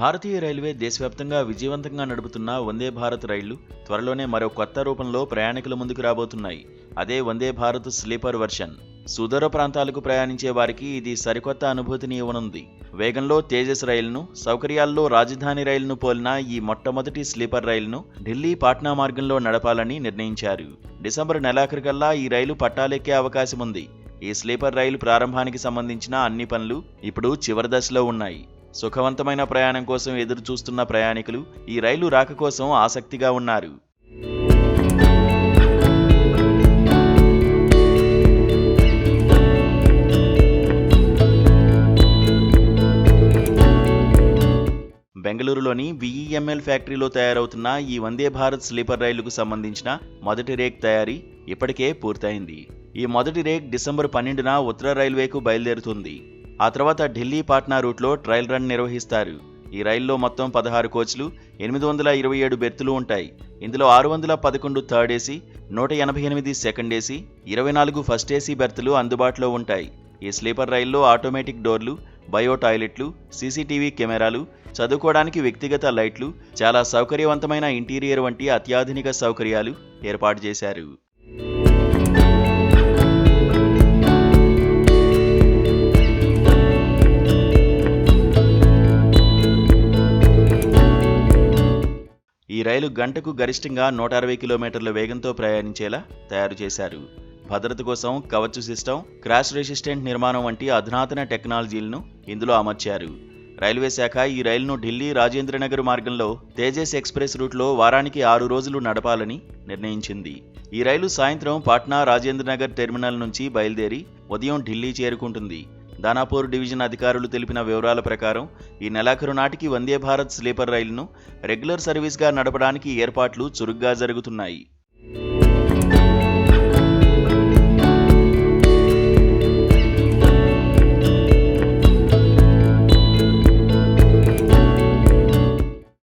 భారతీయ railway దేశవ్యాప్తంగా విజయవంతంగా నడుపుతున్న వందే భారత్ రైళ్లు త్వరలోనే మరో కొత్త రూపంలో ప్రయాణికుల ముందుకు రాబోతున్నాయి. అదే వందే భారత్ స్లీపర్ వెర్షన్. సుదూర ప్రాంతాలకు ప్రయాణించే వారికి ఇది సరికొత్త అనుభూతిని ఇవ్వనుంది. వేగంలో తేజస్ రైలును, సౌకర్యాల్లో రాజధాని రైలును పోలిన ఈ మొట్టమొదటి స్లీపర్ రైలును ఢిల్లీ పాట్నా మార్గంలో నడపాలని నిర్ణయించారు. డిసెంబర్ నెలాఖరుకల్లా ఈ రైలు పట్టాలెక్కే అవకాశం ఉంది. ఈ స్లీపర్ రైలు ప్రారంభానికి సంబంధించిన అన్ని పనులు ఇప్పుడు చివరి దశలో ఉన్నాయి. సుఖవంతమైన ప్రయాణం కోసం ఎదురు చూస్తున్న ప్రయాణికులు ఈ రైలు రాక కోసం ఆసక్తిగా ఉన్నారు. బెంగళూరులోని విఈఎంఎల్ ఫ్యాక్టరీలో తయారవుతున్న ఈ వందే భారత్ స్లీపర్ రైలుకు సంబంధించిన మొదటి రేక్ తయారీ ఇప్పటికే పూర్తయింది. ఈ మొదటి రేక్ డిసెంబర్ 12న ఉత్తర రైల్వేకు బయలుదేరుతుంది. ఆ తర్వాత ఢిల్లీ పాట్నా రూట్లో ట్రయల్ రన్ నిర్వహిస్తారు. ఈ రైల్లో మొత్తం 16 కోచ్లు, 827 బెర్తులు ఉంటాయి. ఇందులో 611 third AC, 188 second AC, 24 first AC బెర్తులు అందుబాటులో ఉంటాయి. ఈ స్లీపర్ రైల్లో ఆటోమేటిక్ డోర్లు, బయో టాయిలెట్లు, సీసీటీవీ కెమెరాలు, చదువుకోవడానికి వ్యక్తిగత లైట్లు, చాలా సౌకర్యవంతమైన ఇంటీరియర్ వంటి అత్యాధునిక సౌకర్యాలు ఏర్పాటు చేశారు. ఈ రైలు గంటకు గరిష్టంగా 160 కిలోమీటర్ల వేగంతో ప్రయాణించేలా తయారు చేశారు. భద్రత కోసం కవచ్ సిస్టమ్, క్రాష్ రెసిస్టెంట్ నిర్మాణం వంటి అధునాతన టెక్నాలజీలను ఇందులో అమర్చారు. రైల్వే శాఖ ఈ రైలును ఢిల్లీ రాజేంద్రనగర్ మార్గంలో తేజస్ ఎక్స్ప్రెస్ రూట్లో వారానికి 6 రోజులు నడపాలని నిర్ణయించింది. ఈ రైలు సాయంత్రం పాట్నా రాజేంద్రనగర్ టెర్మినల్ నుంచి బయలుదేరి ఉదయం ఢిల్లీ చేరుకుంటుంది. దానాపూర్ డివిజన్ అధికారులు తెలిపిన వివరాల ప్రకారం ఈ నెలాఖరు నాటికి వందే భారత్ స్లీపర్ రైలును రెగ్యులర్ సర్వీస్గా నడపడానికి ఏర్పాట్లు చురుగ్గా జరుగుతున్నాయి.